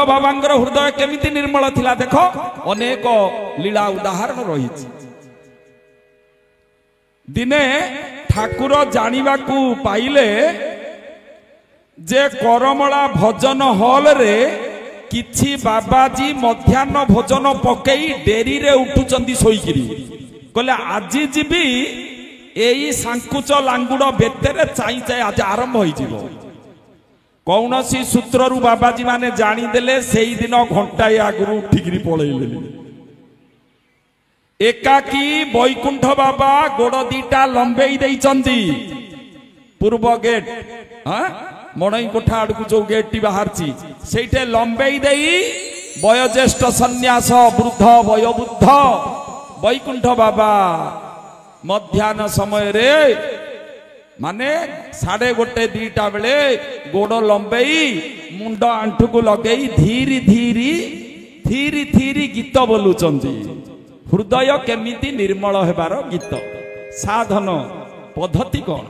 बाबांगर हृदय केमिति निर्मल थिला देख अनेक लीला उदाहरण रही। दिने ठाकुर जानिबाकू पाइले जे करमला भजन हॉल रे किछि बाबाजी मध्याह्न भोजन पकई डेरी रे उठुचंदी सोईकिरी कहले आजी जीवी एई सांकुच लांगुड़ बेतेरे चाई चाई आज आरंभ होई जिवो। कौन सी सूत्रु बाबाजी माने जानीदेले से दिन घंटाए आगु उठिकी पलैले। एकाकी बैकुंठ बाबा गोड़ दीटा लंबेई देइचंदी पूर्व गेट मणई कोठा आड़कू जो गेट टी बाहर से लंबेई देई वयोज्येष्ठ सन्यास वृद्ध वयोबुद्ध बैकुंठ बाबा मध्याह्न समय रे माने 1:30 बेले गोड़ लंबेई मुंड आंठू को लगेई धीरी धीरी धीरी धीरी गीत बोलुचंदी। हृदय केमिति निर्मल हेबार गीत साधन पद्धति कौन?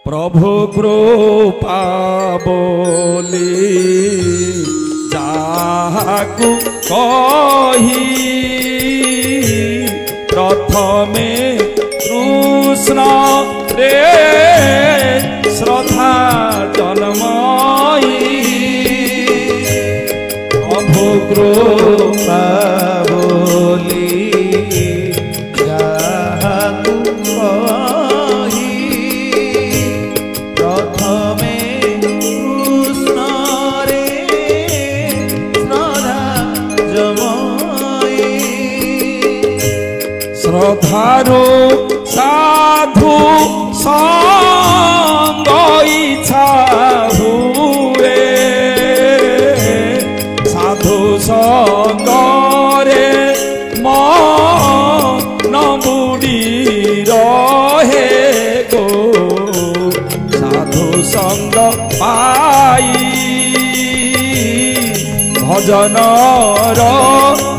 प्रभु कृपा बोली जाहाकू कही प्रथमे कृष्ण रे श्रद्धा जन्मई। प्रभु कृपा बोली जाहाकू कही प्रथमे कृष्ण रे श्रद्धा जन्मई। श्रद्धारो साधु संग इच्छा हुए साधु संग रे मन बुड़ी रहे गो साधु संग पाई भजन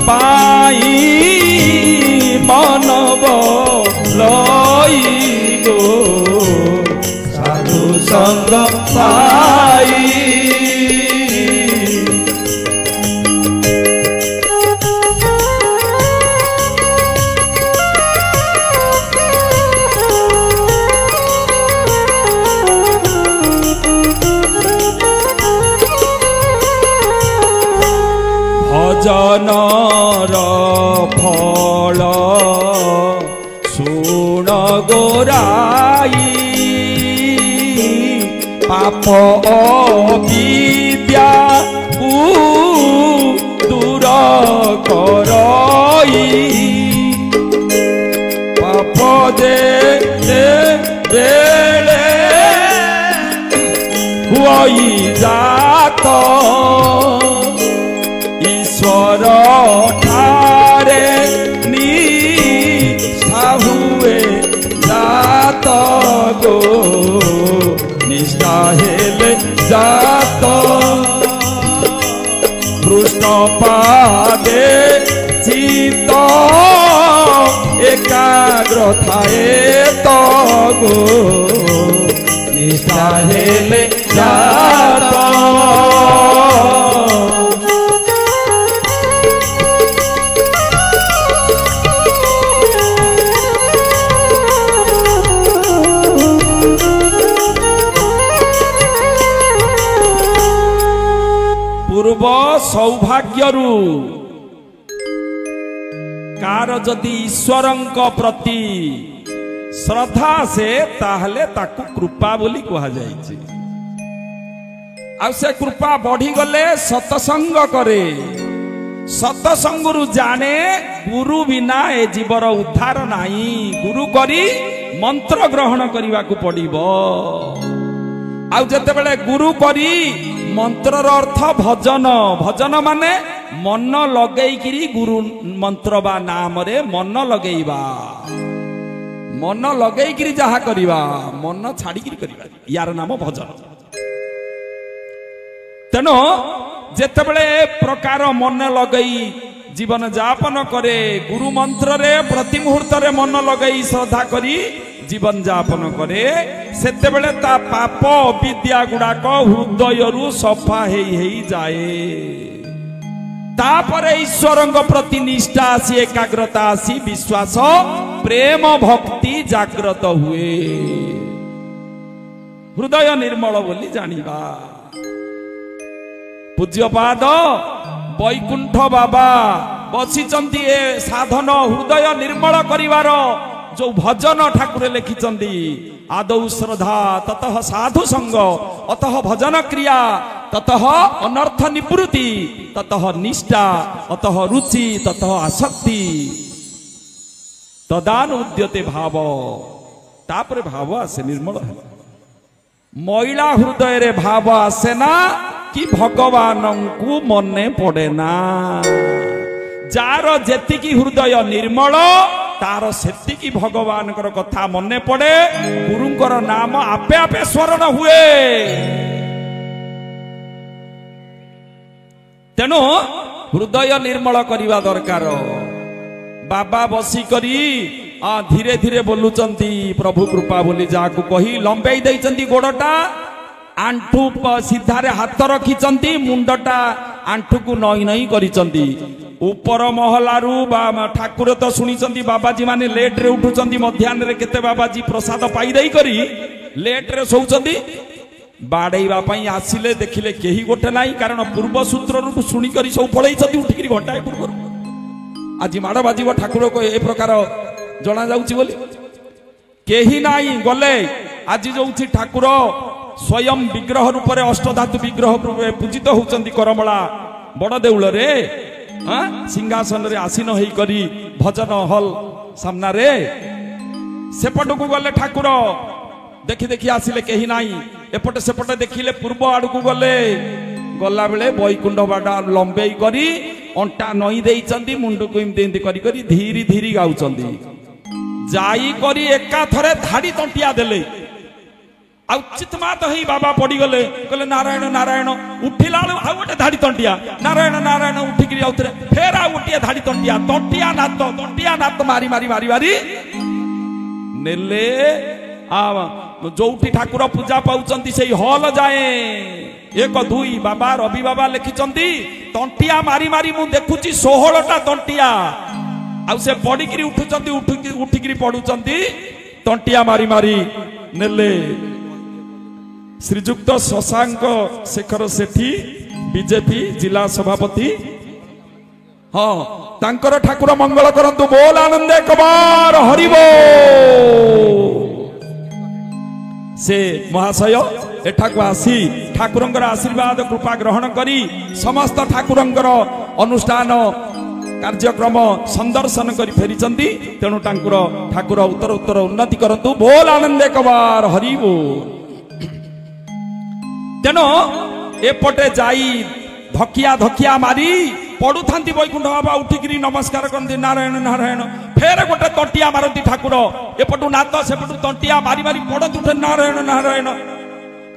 पाई मानव लई गो साधु संग पाई। भजनर फल सुन गोराई पाप अविद्या दूर करई पाप जे बेले हुई जात ईश्वर ठारे निष्ठा हुए जात गो निष्ठा हेले जात कृष्ण पादे चित्त एकाग्र थाए तो गो निष्ठा हेले जात। पूर्व सौभाग्यरू कार जदि ईश्वरंक प्रति श्रद्धा से ताहले ताकू कृपा बोली कहा जायछि। आ से कृपा बढ़ी गले सतसंग करे सतसंगरु जाने गुरु बिना ए जीवर उद्धार नाही गुरु करी मंत्र ग्रहण करने को पड़िबो। आउ जते बेले गुरु करी मंत्रर अर्थ भजन भजन माने मन लगेइकिरी गुरु मंत्र बा नाम रे मन लगेइबा मन लगेइकिरी जहा करिबा मन छाड़िकिरी करिबा यार नाम भजन। तेनो जेते बेले प्रकार मन लगई जीवन यापन करे गुरु मंत्र रे प्रति मुहूर्त रे मन लगई श्रद्धा करी जीवन यापन करे ସେତେବେଳେ ତା ପାପ ବିଦ୍ୟା ଗୁଡାକ ହୃଦୟରୁ ସଫା ହେଇ ଯାଏ। तापर ईश्वर प्रति निष्ठा आसी एकाग्रता आसी विश्वास प्रेम भक्ति जागृत हुए हृदय निर्मल बोली जानिबा। पूज्यपाद वैकुंठ बाबा बसिचंती ए साधन हृदय निर्मल करिवार जो भजन ठाकुर लिखिचंती आदौ श्रद्धा ततः साधु संग अतः भजन क्रिया ततः अनर्थ निवृत्ति ततः निष्ठा अतः रुचि ततः आसक्ति तदान उद्यते भाव तापर भाव आसे निर्मल है। महिला हृदय रे भाव आसे ना कि भगवान को मने पड़े ना। जार जेतिकी हृदय निर्मल तार सेतिकी भगवान कथा मने पड़े गुरुंकर नाम आपे आपे स्मरण हुए। तेणु हृदय निर्मल करवा दरकार। बाबा बसी करी धीरे धीरे बोलुचंती प्रभु कृपा बोली जाकु कही लंबेई देइचंती गोड़टा आंठू सीधारे हाथ रखिचंती मुंडटा आंठू को नई नई करिचंती। ऊपर महलारू ठाकुर तो शुणिचंती बाबाजी माने लेट रे उठुचंती मध्याह्न रे केते बाबाजी प्रसाद पाई देई करी लेट रे सोउचंती। बाड़ेवा पई आसिले देखिले केही गोटे नाही कारण पूर्व सूत्र रु शुणी करी सब पळैचंती उठिकरी घंटाए पूर्व आज माड़ बाजिब ठाकुर को ए प्रकार जना जाउची बोली केही नाही गले आज जोउची ठाकुर स्वयं विग्रह रूप में अष्टधातु विग्रह रूप पूजित होउचंती करमला बड़ देउल रे सिंहासन रे आसीन होई करी भजन हल सामना रे सेपट को गले ठाकुर देखि देखि आसिले केही नाही एपटे सेपटे देखिले पूर्व आड़ को गले गला बेले बैकुंठ बाड़ा लंबेई करी अंटा नई देइचंती मुंड को इमती करी करी धीरे धीरे गाउचंती जाई करी एका थरे धाड़ी तंटिया देले चितमात ही बाबा पड़ी गले कहले नारायण नारायण उठिला आ गोटे धाड़ी तंटिया नारायण नारायण उठिकी आउथरे फेर आ गोटे धाड़ी तंटिया नात मारी मारी मारी मारी नेले जोठी ठाकुर पूजा पाउचंती सेही हॉल जाए 1 2 बाबा रवि बाबा लिखिचंती तंटिया मारी मारी मु देखुची 16टा तंटिया आ से पड़िकी उठुचंती उठिकी पड़ुचंती तंटिया मारी मारी नेले। श्रीजुक्त शशांक शेखर सेठी बीजेपी जिला सभापति हाँ तांकर ठाकुर मंगल करंतु बोल आनंद एक बार हरिबो से महाशय एठाकु आसी ठाकुरंकर आशीर्वाद कृपा ग्रहण करी समस्त ठाकुरंकर अनुष्ठान कार्यक्रम संदर्शन करी फेरिचंती। तेणु ठाकुर उत्तर उत्तर उन्नति करंतु बोल आनंद एक बार हरिबो। तेणु एपटे जाई धकिया धकिया मारी पड़ू था वैकुंठ बाबा उठिकी नमस्कार करती नारायण नारायण फेर गोटे तंटिया मारती ठाकुर एपटू नात सेपटू तंटिया मारी मारी पड़त उठे नारायण नारायण।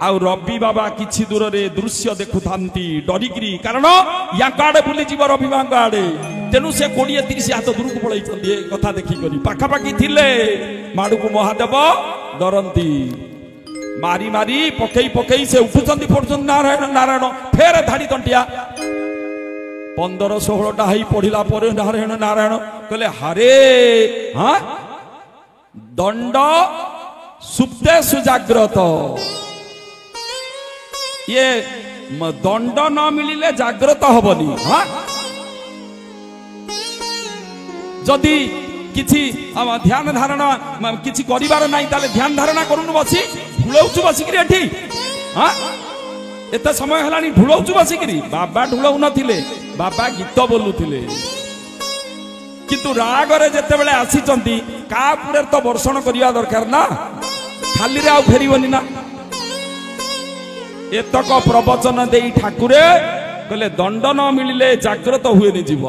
आउ रवि बाबा किछि दूर रे दृश्य देखु थांती डरिकी कारण या आड़े बुली जीव रवि बाबा आड़े तेणु से 20-30 हाथ दूर को पलैचंती कथा देखी करी पाखापाखि थिले माड़ू महादेव डरंती मारी मारी पकई पकई से उठुचंती पड़ुचंती नारायण नारायण फेर धाड़ी तंटिया 15-16टा ही पढ़िला पर नारायण नारायण कहले हरे हाँ दंड सुप्ते सुजाग्रत ये दंड न मिलिले जाग्रत हबनी। हाँ जदि किछि ध्यान धारणा किछि करिवार नाही ताले ध्यान धारणा करूनु बसी ढुलौचु बसिकरी एठी। हाँ एते समय हलानी ढुलौचु बसिकरी बाबा ढुलौ नथिले बाबा गीत बोलुथिले किंतु राग रे जेते बेले आसीचंती का पुरे तो वर्षण करिया दरकार ना खाली रे आ फेरिबनी ना। एतक प्रवचन देई ठाकुरे कहले दंड न मिलिले जाग्रत हुएनी जीव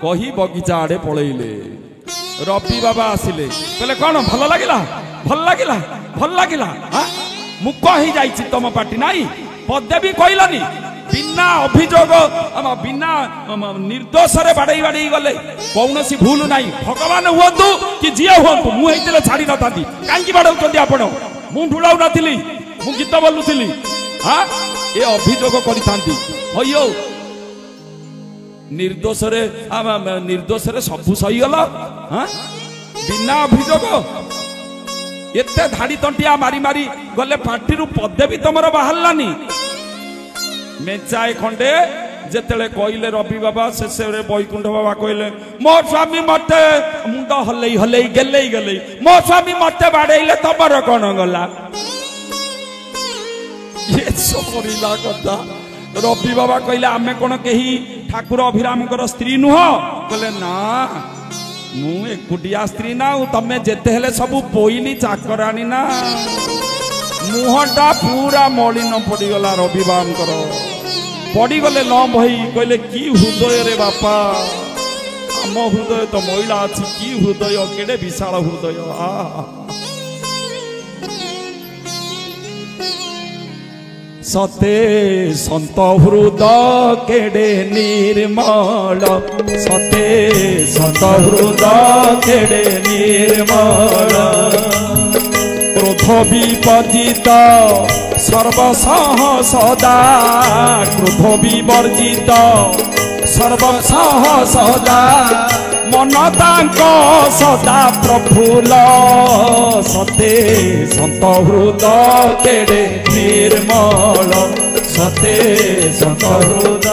कही बगीचा आड़े पळैले। रवि बाबा आसिले कहले कौन भल लागिला भल लागिला भल लागिला मुक ही जाइछि तम पार्टी नाही पदे भी कहलानी बिना अभियोग बिना निर्दोष रे बाड़ई बाड़ई गले कौन सी भूल नाही भगवान हुअतु कि जिए हुअतु मुझे छाड़ी न था कहीं बाड़ौं आपण ମୁଁ ଢୁଳାଉ ନଥିଲି, ମୁଁ ଗୀତ ବୋଲୁଥିଲି। ହଁ ଏ ଅଭିଯୋଗ କରିଥାନ୍ତି। ହଇଓ ନିର୍ଦ୍ଦୋଷରେ ସବୁ ସହିଗଲ। ହଁ ବିନା ଅଭିଯୋଗ ଏତେ ଧାଡି ତଣ୍ଟିଆ ମାରି ମାରି ଗଲେ ପାଟିରୁ ପଦେ ବି ତମର ବାହାରିଲାନି। ମେଞ୍ଚାଏ ଖଣ୍ଡେ ଯେତେବେଳେ କହିଲେ ରବି ବାବା, ଶେଷରେ ବୈକୁଣ୍ଠ ବାବା କହିଲେ ମୋ ସ୍ୱାମୀ ମତେ ମୁଣ୍ଡ ହଲେଇ ହଲେଇ ଗେଲେଇ ଗେଲେଇ ମୋ ସ୍ୱାମୀ ମତେ ବାଡେଇଲେ ତମର କଣ ଗଲା? ଇଏ ସରିଲା କଥା। ରବି ବାବା କହିଲେ ଆମେ କଣ କେହି ଠାକୁର ଅଭିରାମଙ୍କର ସ୍ତ୍ରୀ ନୁହଁ? କହିଲେ ନା ମୁଁ ଏକୁଟିଆ ସ୍ତ୍ରୀ ନା, ତମେ ଯେତେ ହେଲେ ସବୁ ପୋଇଲି ଚାକରାଣୀ ନା। ମୁହଁଟା ପୁରା ମଳିନ ପଡିଗଲା ରବି ବାବାଙ୍କର। ପଡ଼ିଗଲେ ନ ବହି କହିଲେ କି ହୃଦୟରେ ବାପା, ଆମ ହୃଦୟ ତ ମହିଳା ଅଛି, କି ହୃଦୟ, କେଡ଼େ ବିଶାଳ ହୃଦୟ। ସତେ ସନ୍ତ ହୃଦ କେଡ଼େ ନିର୍ମଳ, ସତେ ସନ୍ତ ହୃଦ କେଡ଼େ ନିର୍ମଳ। କ୍ରୋଧ ବିପର୍ଜିତ ସର୍ବସହ ସଦା, କ୍ରୋଧ ବିବର୍ଜିତ ସର୍ବସହ ସଦା। ମନ ତାଙ୍କ ସଦା ପ୍ରଫୁଲ୍ଲ, ସତେ ସନ୍ତ ହୃଦ କେଡ଼େ ନିର୍ମଳ, ସତେ ସନ୍ତ ହୃଦ